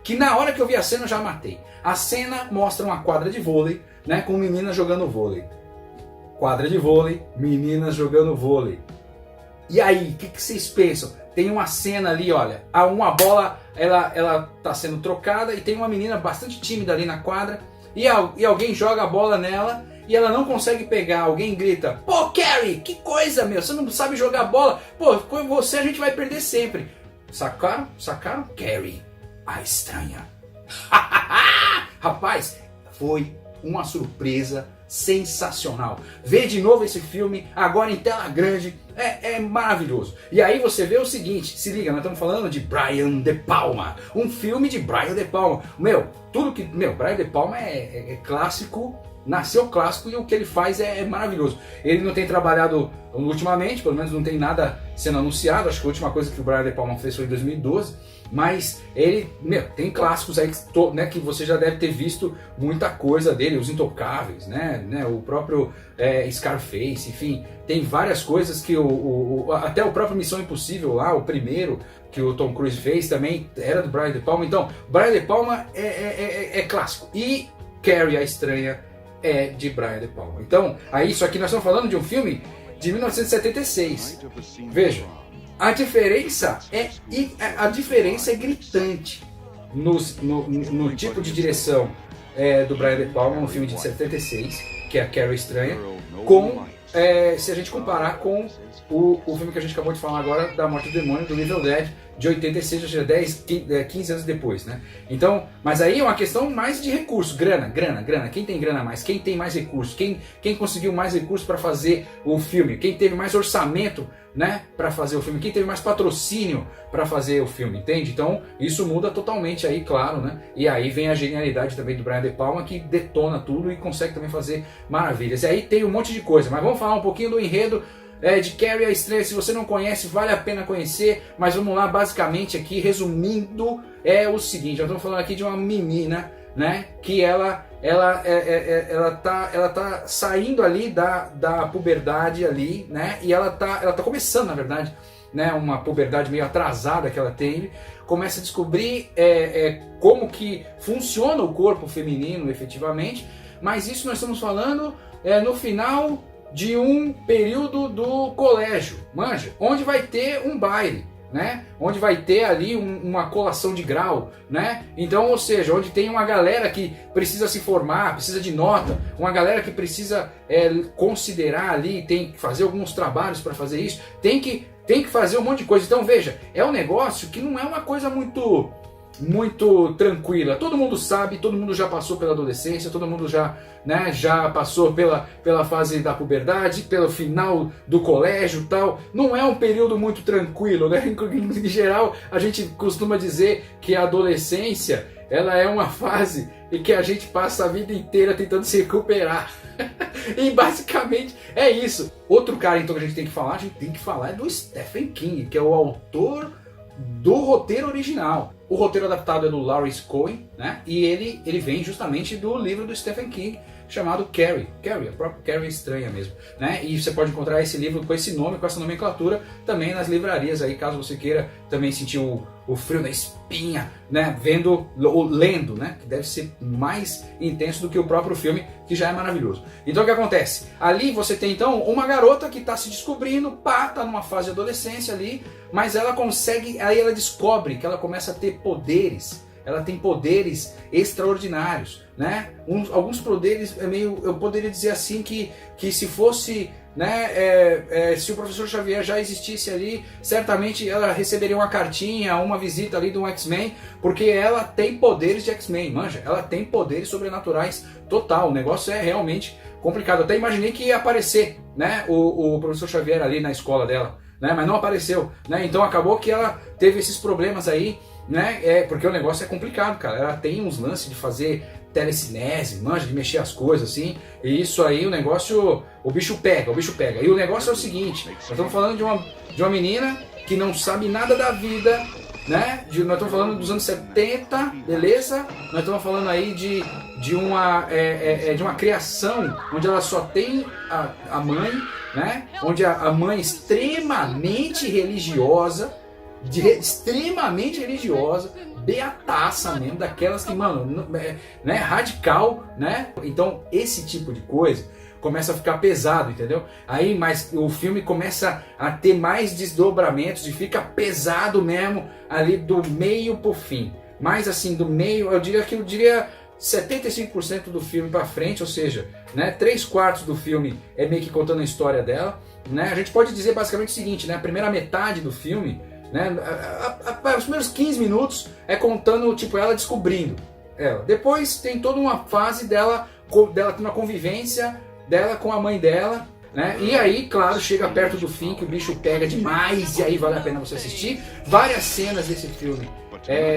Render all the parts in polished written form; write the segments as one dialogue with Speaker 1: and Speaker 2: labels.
Speaker 1: que na hora que eu vi a cena eu já matei. A cena mostra uma quadra de vôlei, né, com meninas jogando vôlei. Quadra de vôlei, meninas jogando vôlei. E aí, o que vocês pensam? Tem uma cena ali, olha, uma bola, ela tá sendo trocada e tem uma menina bastante tímida ali na quadra e alguém joga a bola nela e ela não consegue pegar. Alguém grita: pô, Carrie, que coisa, meu, você não sabe jogar bola, pô, com você a gente vai perder sempre. Sacaram? Sacaram? Carrie, a estranha. Rapaz, foi uma surpresa sensacional. Ver de novo esse filme, agora em tela grande, é maravilhoso. E aí você vê o seguinte, se liga, nós estamos falando de Brian De Palma, um filme de Brian De Palma. Brian De Palma é clássico, nasceu clássico e o que ele faz é maravilhoso. Ele não tem trabalhado ultimamente, pelo menos não tem nada sendo anunciado, acho que a última coisa que o Brian De Palma fez foi em 2012, mas ele, tem clássicos aí que você já deve ter visto muita coisa dele, Os Intocáveis, né, o próprio Scarface, enfim, tem várias coisas que até o próprio Missão Impossível lá, o primeiro que o Tom Cruise fez também era do Brian De Palma. Então, Brian De Palma é clássico, e Carrie, a Estranha, é de Brian De Palma. Então, aí isso aqui nós estamos falando de um filme de 1976. Veja, a diferença é gritante no tipo de direção do Brian De Palma, um filme de 76, que é a Carrie Estranha, se a gente comparar com o filme que a gente acabou de falar agora, da Morte do Demônio, do Evil Dead, de 86, ou seja, 15 anos depois, né? Então, mas aí é uma questão mais de recurso, grana. Quem tem grana mais? Quem tem mais recursos? Quem conseguiu mais recursos para fazer o filme? Quem teve mais orçamento, né, para fazer o filme? Quem teve mais patrocínio para fazer o filme, entende? Então, isso muda totalmente aí, claro, né? E aí vem a genialidade também do Brian De Palma, que detona tudo e consegue também fazer maravilhas. E aí tem um monte de coisa, mas vamos falar um pouquinho do enredo de Carrie, a Estranha. Se você não conhece, vale a pena conhecer, mas vamos lá, basicamente aqui, resumindo, é o seguinte: nós estamos falando aqui de uma menina, né, que ela tá saindo ali da puberdade ali, né, e ela tá começando, na verdade, né, uma puberdade meio atrasada que ela teve, começa a descobrir como que funciona o corpo feminino efetivamente, mas isso nós estamos falando no final de um período do colégio, manja, onde vai ter um baile, né? Onde vai ter ali uma colação de grau, né? Então, ou seja, onde tem uma galera que precisa se formar, precisa de nota, uma galera que precisa considerar ali, tem que fazer alguns trabalhos para fazer isso, tem que fazer um monte de coisa. Então, veja, é um negócio que não é uma coisa muito tranquila. Todo mundo sabe, todo mundo já passou pela adolescência, todo mundo já passou pela fase da puberdade, pelo final do colégio e tal. Não é um período muito tranquilo, né? Em geral, a gente costuma dizer que a adolescência, ela é uma fase em que a gente passa a vida inteira tentando se recuperar. E basicamente é isso. Outro cara então que a gente tem que falar é do Stephen King, que é o autor do roteiro original. O roteiro adaptado é do Lawrence Cohen, né? E ele vem justamente do livro do Stephen King, chamado Carrie, a própria Carrie Estranha mesmo, né? E você pode encontrar esse livro com esse nome, com essa nomenclatura, também nas livrarias aí, caso você queira também sentir o frio na espinha, né? Lendo, né? Que deve ser mais intenso do que o próprio filme, que já é maravilhoso. Então o que acontece? Ali você tem então uma garota que está se descobrindo, tá numa fase de adolescência ali, mas ela aí ela descobre que ela começa a ter poderes. Ela tem poderes extraordinários, né? Alguns poderes eu poderia dizer assim que se fosse, né, se o professor Xavier já existisse ali, certamente ela receberia uma cartinha, uma visita ali do X-Men, porque ela tem poderes de X-Men, manja, ela tem poderes sobrenaturais total. O negócio é realmente complicado. Eu até imaginei que ia aparecer, né, o professor Xavier ali na escola dela, né, mas não apareceu, né? Então acabou que ela teve esses problemas aí, né? Porque o negócio é complicado, cara. Ela tem uns lances de fazer telecinese, manja, de mexer as coisas assim, e isso aí o bicho pega. E o negócio é o seguinte: nós estamos falando de uma menina que não sabe nada da vida, né? Nós estamos falando dos anos 70, beleza? Nós estamos falando aí de uma criação onde ela só tem a mãe, né? Onde a mãe é extremamente religiosa, beataça mesmo, daquelas que, mano, né, radical, né? Então, esse tipo de coisa começa a ficar pesado, entendeu? Aí, mas o filme começa a ter mais desdobramentos e fica pesado mesmo ali do meio pro fim. Mas assim, do meio, eu diria 75% do filme para frente, ou seja, né, 3/4 do filme é meio que contando a história dela, né? A gente pode dizer basicamente o seguinte, né, a primeira metade do filme, né, os primeiros 15 minutos é contando tipo ela descobrindo ela. Depois tem toda uma fase dela ter uma convivência dela com a mãe dela, né? E aí, claro, chega perto do fim que o bicho pega demais e aí vale a pena você assistir. Várias cenas desse filme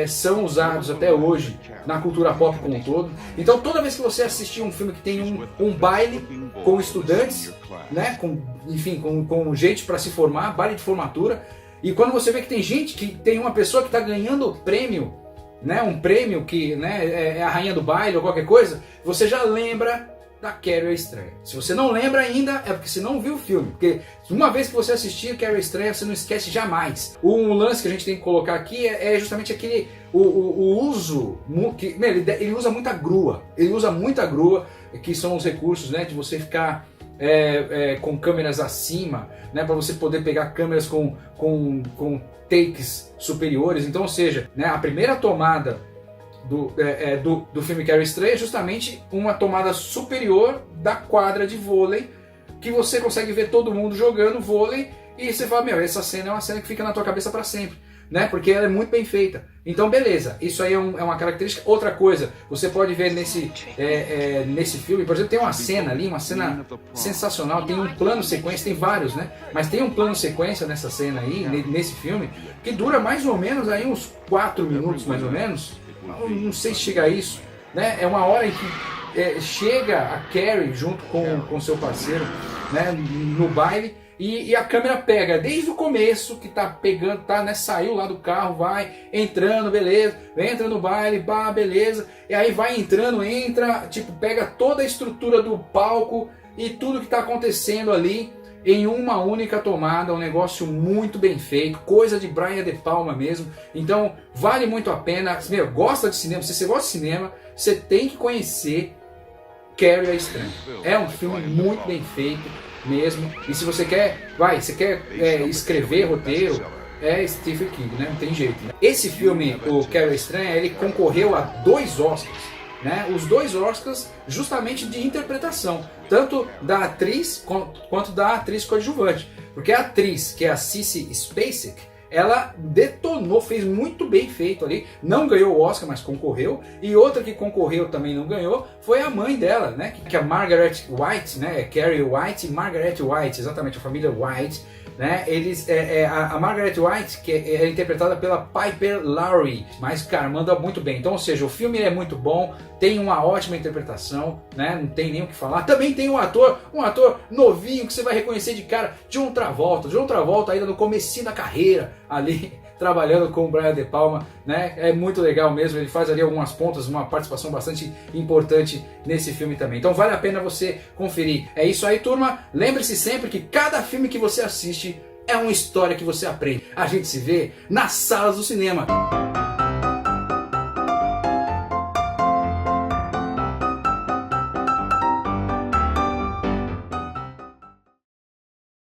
Speaker 1: são usados até hoje na cultura pop como um todo. Então toda vez que você assistir um filme que tem um baile com estudantes, né, enfim, com gente para se formar, baile de formatura, e quando você vê que tem gente, que tem uma pessoa que está ganhando prêmio, né, um prêmio que, né, é a rainha do baile ou qualquer coisa, você já lembra da Carrie a Estranha. Se você não lembra ainda, é porque você não viu o filme. Porque uma vez que você assistir Carrie a Estranha, você não esquece jamais. Um lance que a gente tem que colocar aqui é justamente aquele o uso que ele usa muita grua. Ele usa muita grua, que são os recursos, né, de você ficar com câmeras acima, né, para você poder pegar câmeras com takes superiores. Então, ou seja, né, a primeira tomada do filme Carrie Estranha é justamente uma tomada superior da quadra de vôlei, que você consegue ver todo mundo jogando vôlei e você fala, meu, essa cena é uma cena que fica na tua cabeça para sempre, né? Porque ela é muito bem feita. Então beleza, isso aí é uma característica. Outra coisa, você pode ver nesse filme, por exemplo, tem uma cena ali, uma cena sensacional, tem um plano sequência, tem vários, né? Mas tem um plano sequência nessa cena aí, nesse filme, que dura mais ou menos aí uns 4 minutos, mais ou menos. Não sei se chega a isso, né? É uma hora em que chega a Carrie junto com seu parceiro, né, no baile, e a câmera pega desde o começo, que tá pegando, né, saiu lá do carro, vai entrando, beleza, entra no baile, beleza, e aí vai entrando, tipo, pega toda a estrutura do palco e tudo que tá acontecendo ali em uma única tomada, um negócio muito bem feito, coisa de Brian De Palma mesmo. Então vale muito a pena. Meu, gosta de cinema, se você gosta de cinema, você tem que conhecer Carrie a Estranha. É um filme muito bem feito mesmo. E se você quer, escrever roteiro, é Stephen King, né? Não tem jeito, né? Esse filme, o Carrie a Estranha, ele concorreu a 2 Oscars. Né, os 2 Oscars justamente de interpretação, tanto da atriz quanto da atriz coadjuvante, porque a atriz, que é a Sissy Spacek, ela detonou, fez muito bem feito ali, não ganhou o Oscar, mas concorreu, e outra que concorreu também não ganhou, foi a mãe dela, né, que é a Margaret White, né, Carrie White e Margaret White, exatamente, a família White, né, a Margaret White, que é interpretada pela Piper Laurie, mas cara, manda muito bem. Então, ou seja, o filme é muito bom, tem uma ótima interpretação, né, não tem nem o que falar. Também tem um ator novinho que você vai reconhecer de cara, John Travolta ainda no comecinho da carreira ali, trabalhando com o Brian De Palma, né? É muito legal mesmo, ele faz ali algumas pontas, uma participação bastante importante nesse filme também. Então vale a pena você conferir. É isso aí, turma. Lembre-se sempre que cada filme que você assiste é uma história que você aprende. A gente se vê nas salas do cinema.